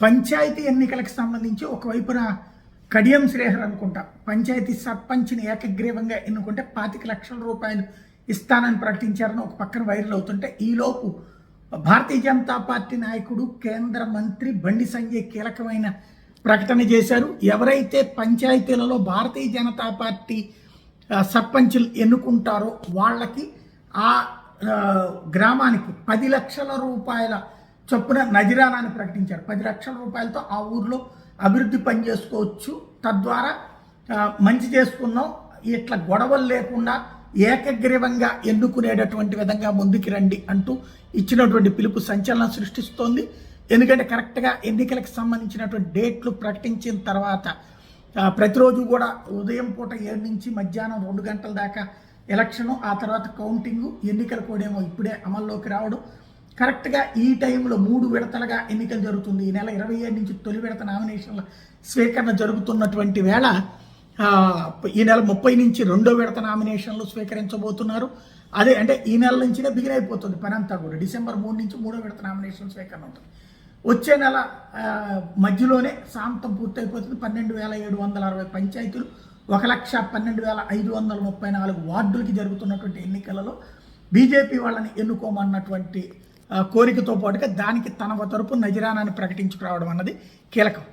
పంచాయతీ ఎన్నికలకు సంబంధించి ఒకవైపున కడియం శ్రీహర్ అనుకుంటా పంచాయతీ సర్పంచ్ని ఏకగ్రీవంగా ఎన్నుకుంటే 25 లక్షల రూపాయలు ఇస్తానని ప్రకటించారని ఒక పక్కన వైరల్ అవుతుంటే ఈలోపు భారతీయ జనతా పార్టీ నాయకుడు కేంద్ర మంత్రి బండి సంజయ్ కీలకమైన ప్రకటన చేశారు. ఎవరైతే పంచాయతీలలో భారతీయ జనతా పార్టీ సర్పంచులు ఎన్నుకుంటారో వాళ్ళకి ఆ గ్రామానికి 10 లక్షల రూపాయల చొప్పున నజరానాన్ని ప్రకటించారు. 10 లక్షల రూపాయలతో ఆ ఊర్లో అభివృద్ధి పని చేసుకోవచ్చు, తద్వారా మంచి చేసుకుందాం, ఇట్లా గొడవలు లేకుండా ఏకగ్రీవంగా ఎన్నుకునేటటువంటి విధంగా ముందుకు రండి అంటూ ఇచ్చినటువంటి పిలుపు సంచలనం సృష్టిస్తోంది. ఎందుకంటే కరెక్ట్గా ఎన్నికలకు సంబంధించినటువంటి డేట్లు ప్రకటించిన తర్వాత ప్రతిరోజు కూడా ఉదయం పూట 7 నుంచి మధ్యాహ్నం 2 గంటల దాకా ఎలక్షను, ఆ తర్వాత కౌంటింగు, ఎన్నికల కోడేమో ఇప్పుడే అమల్లోకి రావడం. కరెక్ట్గా ఈ టైంలో 3 విడతలుగా ఎన్నికలు జరుగుతుంది. ఈ నెల 27 నుంచి తొలి విడత నామినేషన్ల స్వీకరణ జరుగుతున్నటువంటి వేళ ఈ నెల 30 నుంచి 2వ విడత నామినేషన్లు స్వీకరించబోతున్నారు. అదే అంటే ఈ నెల నుంచినే బిగిన్ అయిపోతుంది పని అంతా కూడా. డిసెంబర్ 3 నుంచి 3వ విడత నామినేషన్ స్వీకరణ ఉంటుంది. వచ్చే నెల మధ్యలోనే శాంతం పూర్తయిపోతుంది. 12,760 పంచాయతీలు, 1,12,534 వార్డులకి జరుగుతున్నటువంటి ఎన్నికలలో బీజేపీ వాళ్ళని ఎన్నుకోమన్నటువంటి కోరికతో పాటుగా దానికి తన తరపు నజరానాన్ని ప్రకటించుకురావడం అన్నది కీలకం.